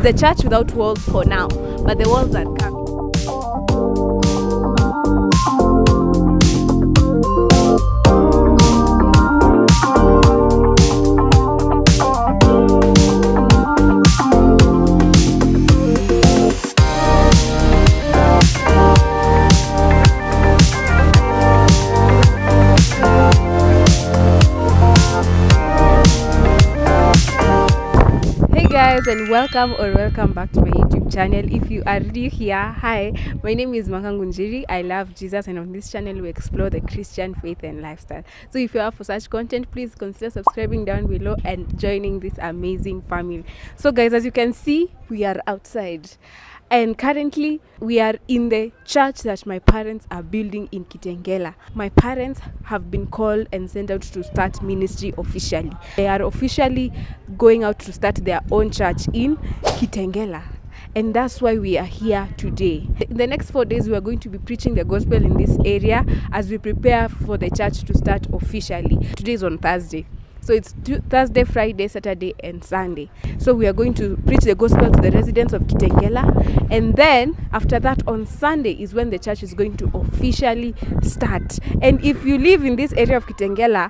the church without walls for now, but the walls are coming. Guys, and welcome back to my YouTube channel. If you are new here, hi, my name is Manka Ngunjiri. I love Jesus, and on this channel we explore the Christian faith and lifestyle. So if you are for such content, please consider subscribing down below and joining this amazing family. So guys, as you can see, we are outside, and currently we are in the church that my parents are building in Kitengela. My parents have been called and sent out to start ministry officially. They are officially going out to start their own church in Kitengela, and that's why we are here today. In the next 4 days we are going to be preaching the gospel in this area as we prepare for the church to start officially. Today is on Thursday, so it's Thursday, Friday, Saturday and Sunday. So we are going to preach the gospel to the residents of Kitengela, and then after that on Sunday is when the church is going to officially start. And if you live in this area of Kitengela,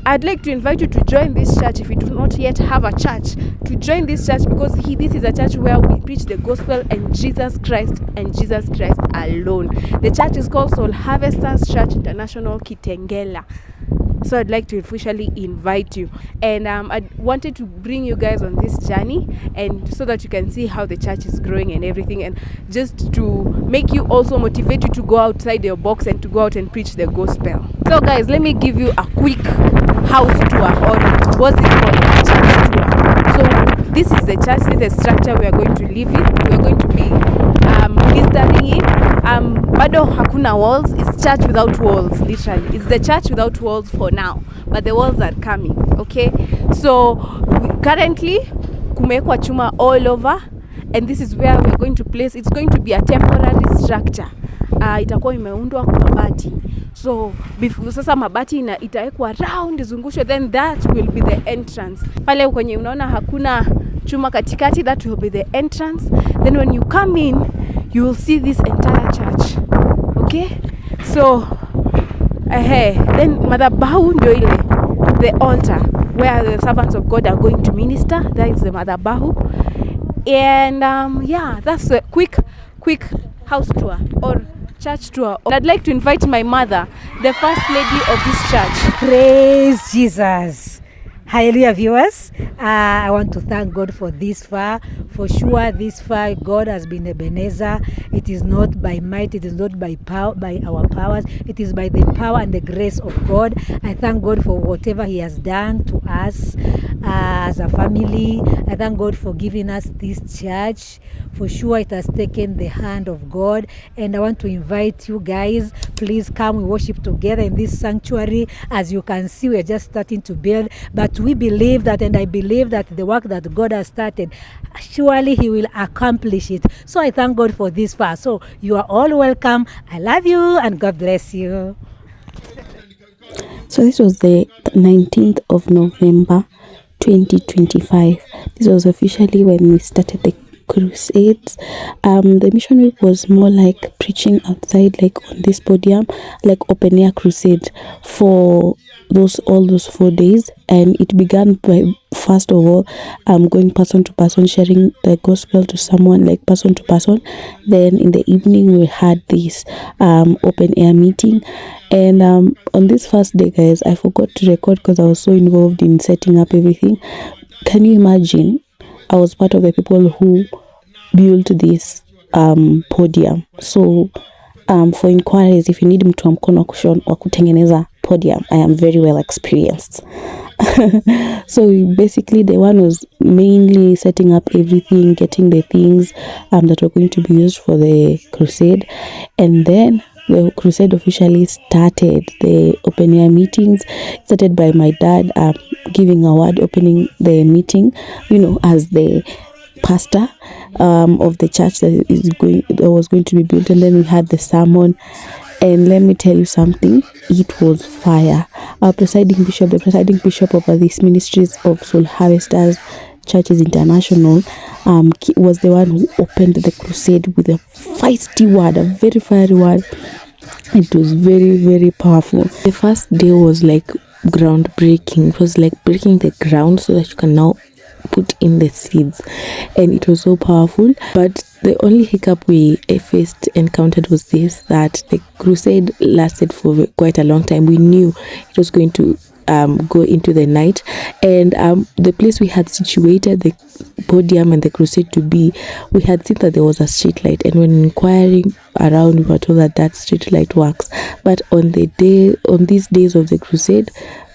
I'd like to invite you to join this church. If you do not yet have a church, to join this church, because this is a church where we preach the gospel and Jesus Christ alone. The church is called Soul Harvesters Church International Kitengela. So I'd like to officially invite you, and I wanted to bring you guys on this journey, and so that you can see how the church is growing and everything, and just to make you also motivate you to go outside your box and to go out and preach the gospel. So guys, let me give you a quick house tour, or what's it called, a church tour. So this is the church, this is the structure we are going to live in. We are going to be ministering in. Bado hakuna walls. It's church without walls, literally. It's the church without walls for now, but the walls are coming. Okay, so currently kumewekwa chuma all over, and this is where we're going to place. It's going to be a temporary structure. Itakuwa imeundwa kwa mabati. So sasa mabati itawekwa round zungushwe, then that will be the entrance. Pale kwenye unaona hakuna chuma katikati, that will be the entrance. Then when you come in, you will see this entire church. Okay, so then madhabahu ndio ile, the altar where the servants of God are going to minister. That is the madhabahu. And yeah, that's a quick house tour or church tour. I'd like to invite my mother, the first lady of this church. Praise Jesus. Hallelujah, viewers. I want to thank God for this far. For sure, this far God has been Ebenezer. It is not by might, it is not by power, by our powers. It is by the power and the grace of God. I thank God for whatever He has done to us as a family. I thank God for giving us this church. For sure, it has taken the hand of God. And I want to invite you guys, please come, we worship together in this sanctuary. As you can see, we are just starting to build, but we believe that, and I believe that the work that God has started, surely He will accomplish it. So I thank God for this far. So you are all welcome. I love you, and God bless you. So this was the 19th of November 2025. This was officially when we started the crusades. The mission week was more like preaching outside, like on this podium, like open air crusade for all those 4 days. And it began by, first of all, going person to person, sharing the gospel to someone, like person to person. Then in the evening we had this open air meeting. And on this first day, guys, I forgot to record because I was so involved in setting up everything. Can you imagine? I was part of the people who built this podium. So for inquiries, if you need mtu wa mkono wa kutengeneza podium, I am very well experienced. So basically the one was mainly setting up everything, getting the things that were going to be used for the crusade. And then the crusade officially started. The open air meetings started by my dad giving a word, opening the meeting, as the pastor of the church that was going to be built. And then we had the sermon, and let me tell you something, it was fire. The presiding bishop over these ministries of Soul Harvesters Churches International was the one who opened the crusade with a feisty word, a very fiery word. It was very, very powerful. The first day was like groundbreaking. It was like breaking the ground so that you can now put in the seeds, and it was so powerful. But the only hiccup we faced encountered was this, that the crusade lasted for quite a long time. We knew it was going to go into the night, and the place we had situated the podium and the crusade to be, we had seen that there was a street light, and when inquiring around, we were told that that street light works. But on these days of the crusade,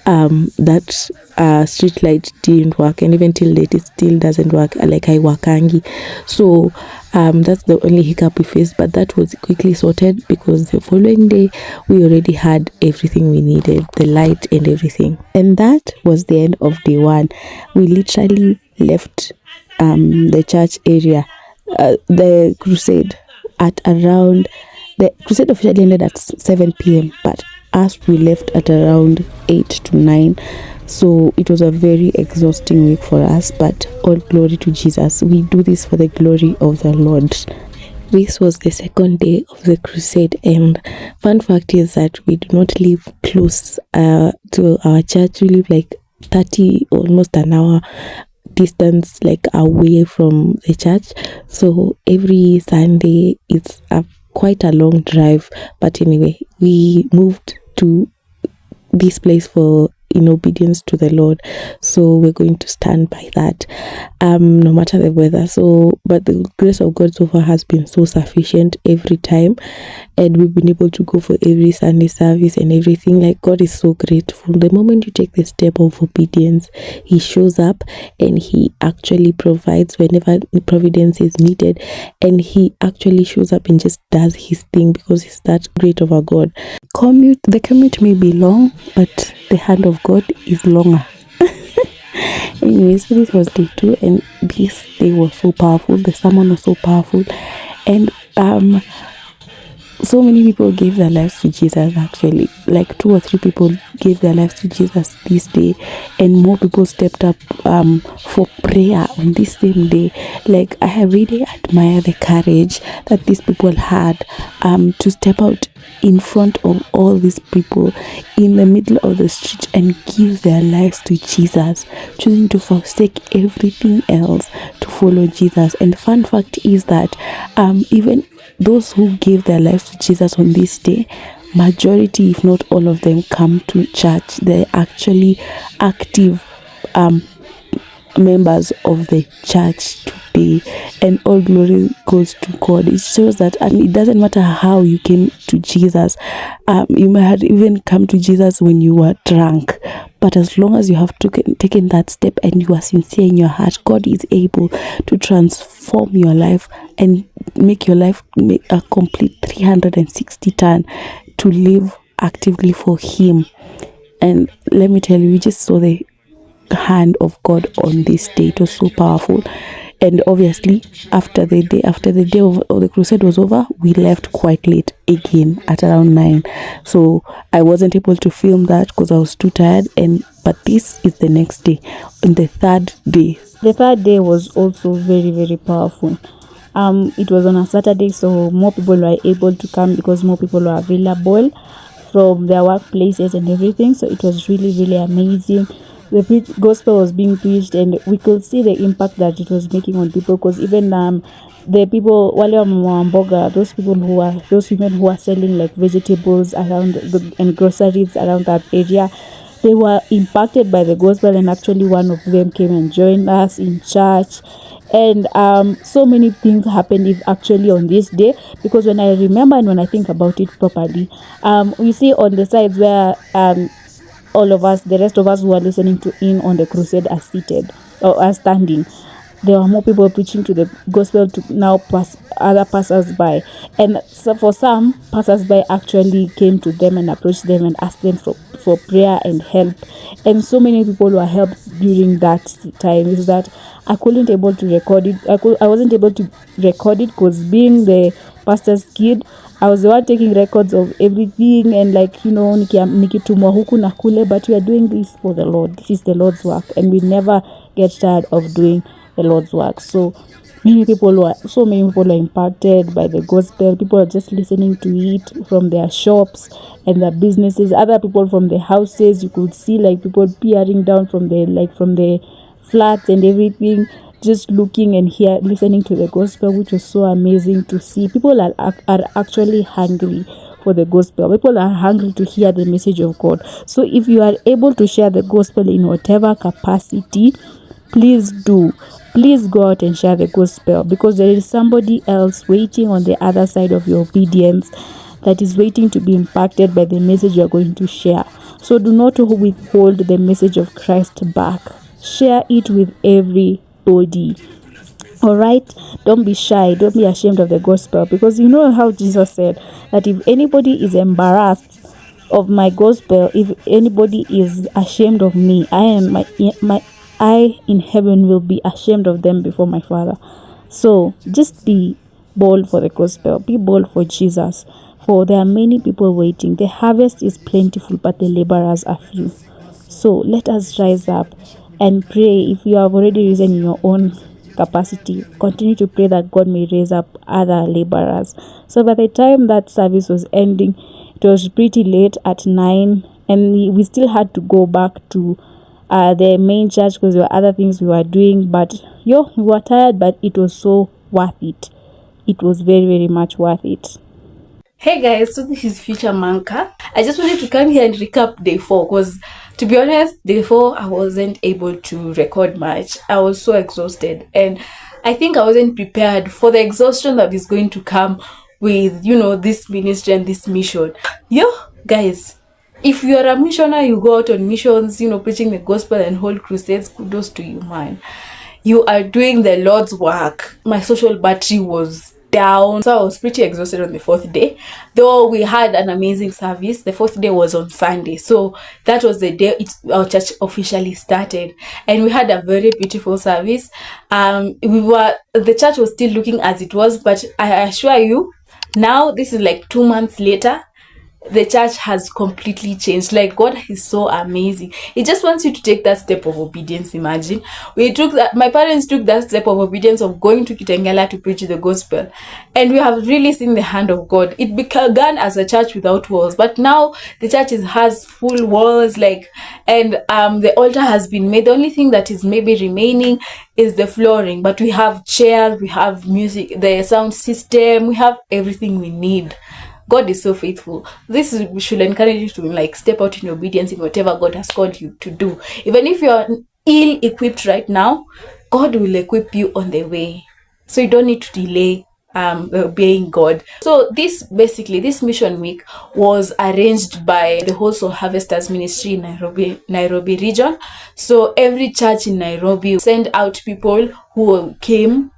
that street light didn't work, and even till date it still doesn't work, like haiwakangi. So that's the only hiccup we faced, but that was quickly sorted because the following day we already had everything we needed, the light and everything. And that was the end of day one. We literally left the church area, the crusade at around, the crusade officially ended at 7 p.m, but us, we left at around 8 to 9. So it was a very exhausting week for us, but all glory to Jesus. We do this for the glory of the Lord. This was the second day of the crusade, and fun fact is that we do not live close to our church. We live like 30, almost an hour distance, like away from the church. So every Sunday it's quite a long drive, but anyway, we moved to this place for in obedience to the Lord, so we're going to stand by that, no matter the weather. So but the grace of God so far has been so sufficient every time, and we've been able to go for every Sunday service and everything. Like, God is so grateful. The moment you take the step of obedience, He shows up, and He actually provides whenever providence is needed, and He actually shows up and just does His thing because He's that great of a God. The commute may be long, but the hand of God is longer. Anyway, so this was day 2, and this day was so powerful. The sermon was so powerful, and so many people gave their lives to Jesus. Actually, like 2 or 3 people gave their lives to Jesus this day, and more people stepped up for prayer on this same day. Like, I really admire the courage that these people had to step out in front of all these people in the middle of the street and give their lives to Jesus, choosing to forsake everything else to follow Jesus. And fun fact is that even those who gave their lives to Jesus on this day, majority, if not all of them, come to church. They're actually active members of the church today, and all glory goes to God. It shows that, and it doesn't matter how you came to Jesus. You may have even come to Jesus when you were drunk, but as long as you have taken that step and you are sincere in your heart, God is able to transform your life and make your life a complete 360 turn to live actively for Him. And let me tell you, we just saw the hand of God on this day. It was so powerful. And obviously, after the day of the crusade was over, we left quite late again at around 9. So I wasn't able to film that because I was too tired. But this is the next day, on the third day. The third day was also very, very powerful. It was on a Saturday, so more people were able to come because more people were available from their workplaces and everything. So it was really, really amazing. The gospel was being preached, and we could see the impact that it was making on people, because even the people, wale wa mboga, those women who are selling like vegetables around and groceries around that area, they were impacted by the gospel, and actually one of them came and joined us in church. And so many things happened actually on this day, because when I remember and when I think about it properly, we see on the sides where all of us, the rest of us who are listening to in on the crusade, are seated or are standing. There were more people preaching to the gospel to now pass other passers-by. And so for some, passers-by actually came to them and approached them and asked them for prayer and help. And so many people were helped during that time. Is that I wasn't able to record it because being the pastor's kid, I was the one taking records of everything, and like, you know, nikitumwa huku na kule, but we are doing this for the Lord. This is the Lord's work, and we never get tired of doing the Lord's work. So many people are impacted by the gospel. People are just listening to it from their shops and their businesses. Other people from their houses, you could see like people peering down from the flats and everything, just looking and listening to the gospel, which was so amazing to see. People are actually hungry for the gospel. People are hungry to hear the message of God. So if you are able to share the gospel in whatever capacity, please do. Please go out and share the gospel, because there is somebody else waiting on the other side of your obedience, that is waiting to be impacted by the message you are going to share. So do not withhold the message of Christ back. Share it with everybody. All right, don't be shy, don't be ashamed of the gospel, because you know how Jesus said that if anybody is embarrassed of my gospel, if anybody is ashamed of me, I in heaven will be ashamed of them before my Father. So just be bold for the gospel, be bold for Jesus, for there are many people waiting. The harvest is plentiful, but the laborers are few. So let us rise up and pray. If you have already risen in your own capacity, continue to pray that God may raise up other laborers. So by the time that service was ending, it was pretty late at 9, and we still had to go back to the main church because there were other things we were doing. But we were tired, but it was so worth it. It was very, very much worth it. Hey guys, so this is Future Manka. I just wanted to come here and recap day 4, because to be honest, day 4 I wasn't able to record much. I was so exhausted, and I think I wasn't prepared for the exhaustion that is going to come with, you know, this ministry and this mission. Guys, if you are a missionary, you go out on missions, you know, preaching the gospel and hold crusades, kudos to you, man. You are doing the Lord's work. My social battery was down, so I was pretty exhausted on the 4th day, though we had an amazing service. The 4th day was on Sunday, so that was the day our church officially started, and we had a very beautiful service. The church was still looking as it was, but I assure you, now this is like 2 months later, the church has completely changed. Like, God is so amazing. He just wants you to take that step of obedience. Imagine my parents took that step of obedience of going to Kitengela to preach the gospel, and we have really seen the hand of God. It began as a church without walls, but now the church has full walls, and the altar has been made. The only thing that is maybe remaining is the flooring, but we have chairs, we have music, the sound system, we have everything we need. God is so faithful. We should encourage you to step out in obedience in whatever God has called you to do. Even if you're ill-equipped right now, God will equip you on the way. So you don't need to delay obeying God. So this mission week was arranged by the Wholesome Harvesters Ministry in Nairobi region. So every church in Nairobi sent out people who came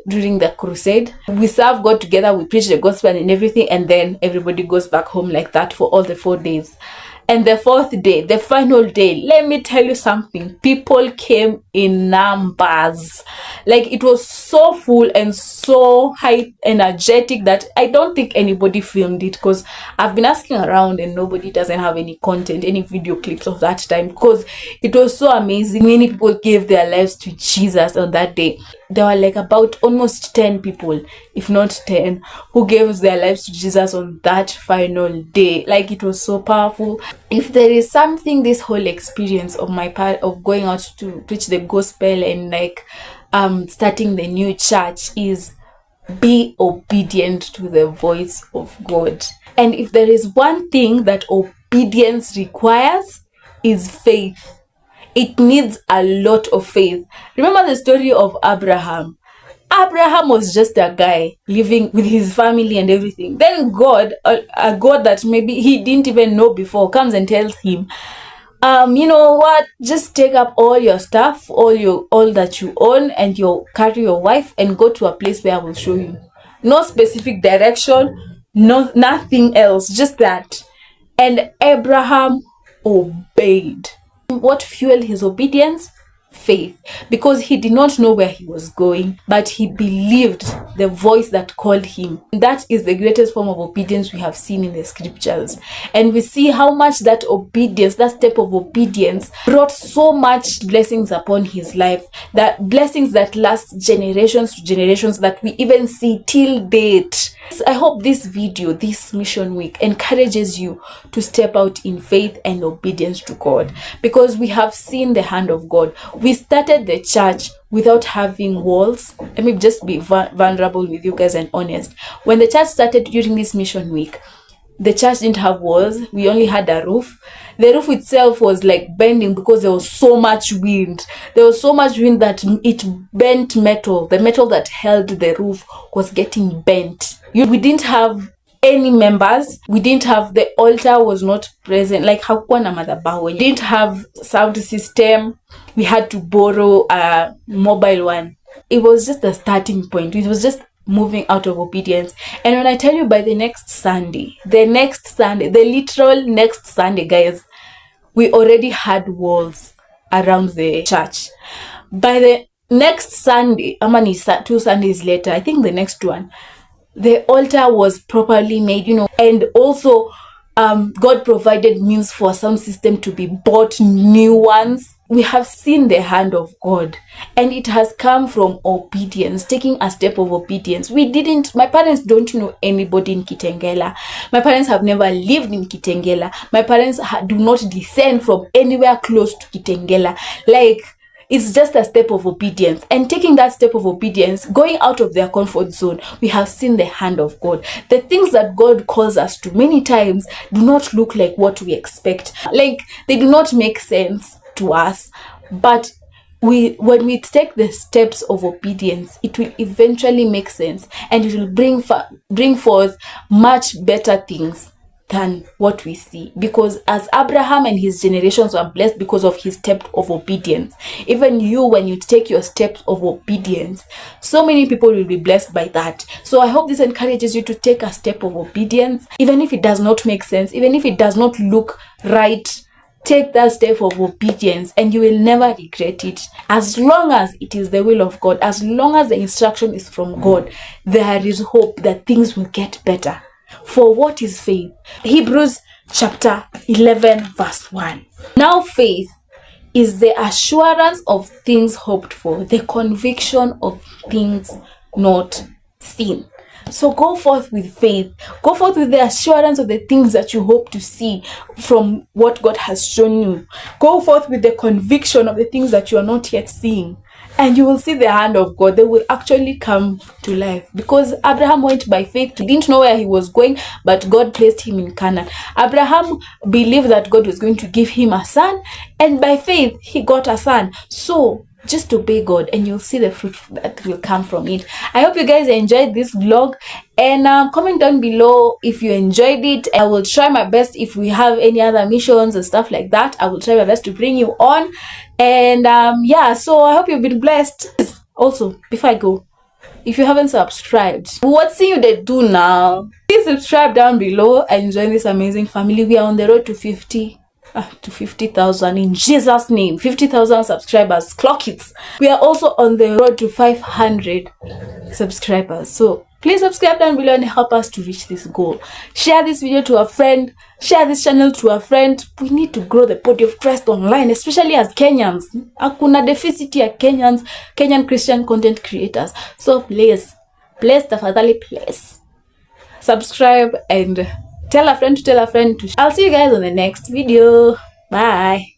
during the crusade. We serve God together, we preach the gospel and everything, and then everybody goes back home like that for all the 4 days. And the 4th day, the final day, let me tell you something, people came in numbers. It was so full and so high energetic that I don't think anybody filmed it, because I've been asking around and nobody doesn't have any content, any video clips of that time, because it was so amazing. Many people gave their lives to Jesus on that day. There were about almost 10 people, if not 10, who gave their lives to Jesus on that final day. It was so powerful. If there is something, this whole experience of my part of going out to preach the gospel and starting the new church is, be obedient to the voice of God. And if there is one thing that obedience requires, is faith. It needs a lot of faith. Remember the story of Abraham. Abraham was just a guy living with his family and everything. Then God, a God that maybe he didn't even know before, comes and tells him, you know what, just take up all your stuff, all that you own, and you carry your wife and go to a place where I will show you. No specific direction, nothing else, just that. And Abraham obeyed. What fueled his obedience? Faith. Because he did not know where he was going, but he believed the voice that called him. That is the greatest form of obedience we have seen in the scriptures. And we see how much that obedience, that step of obedience, brought so much blessings upon his life, that blessings that last generations to generations, that we even see till date. I hope this video, this mission week, encourages you to step out in faith and obedience to God, because we have seen the hand of God. We started the church without having walls. Let me just be vulnerable with you guys and honest. When the church started during this mission week, the church didn't have walls. We only had a roof. The roof itself was like bending because there was so much wind. There was so much wind that it bent metal. The metal that held the roof was getting bent. We didn't have any members. We didn't have, the altar was not present. Like hakuwa na madhabahu. We didn't have sound system. We had to borrow a mobile one. It was just a starting point. It was just moving out of obedience. And when I tell you, by the next Sunday, the literal next Sunday, guys, we already had walls around the church. By the next Sunday, 2 Sundays later, I think the next one, the altar was properly made, and also God provided means for sound system to be bought, new ones. We have seen the hand of God, and it has come from obedience, taking a step of obedience. My parents don't know anybody in Kitengela. My parents have never lived in Kitengela. My parents do not descend from anywhere close to Kitengela. Like, it's just a step of obedience, and taking that step of obedience, going out of their comfort zone, we have seen the hand of God. The things that God calls us to many times do not look like what we expect. Like, they do not make sense to us, but when we take the steps of obedience, it will eventually make sense, and it will bring forth much better things than what we see. Because as Abraham and his generations were blessed because of his step of obedience, even you, when you take your steps of obedience, so many people will be blessed by that. So I hope this encourages you to take a step of obedience, even if it does not make sense, even if it does not look right. Take that step of obedience, and you will never regret it. As long as it is the will of God, as long as the instruction is from God, there is hope that things will get better. For what is faith? Hebrews chapter 11 verse 1. Now faith is the assurance of things hoped for, the conviction of things not seen. So go forth with faith. Go forth with the assurance of the things that you hope to see from what God has shown you. Go forth with the conviction of the things that you are not yet seeing. And you will see the hand of God. They will actually come to life. Because Abraham went by faith. He didn't know where he was going, but God placed him in Canaan. Abraham believed that God was going to give him a son, and by faith, he got a son. So just obey God, and you'll see the fruit that will come from it. I hope you guys enjoyed this vlog, and comment down below if you enjoyed it. I will try my best. If we have any other missions and stuff like that, I will try my best to bring you on. And yeah, so I hope you've been blessed. Also, before I go, if you haven't subscribed, what's you they do now? Please subscribe down below and join this amazing family. We are on the road to 50,000 in Jesus' name. 50,000 subscribers. Clock it. We are also on the road to 500 subscribers. So please subscribe down below and help us to reach this goal. Share this video to a friend. Share this channel to a friend. We need to grow the body of Christ online, especially as Kenyans. Hakuna deficit ya Kenyan Christian content creators. So please, tafadhali, please subscribe and tell a friend to tell a friend to. I'll see you guys on the next video. Bye.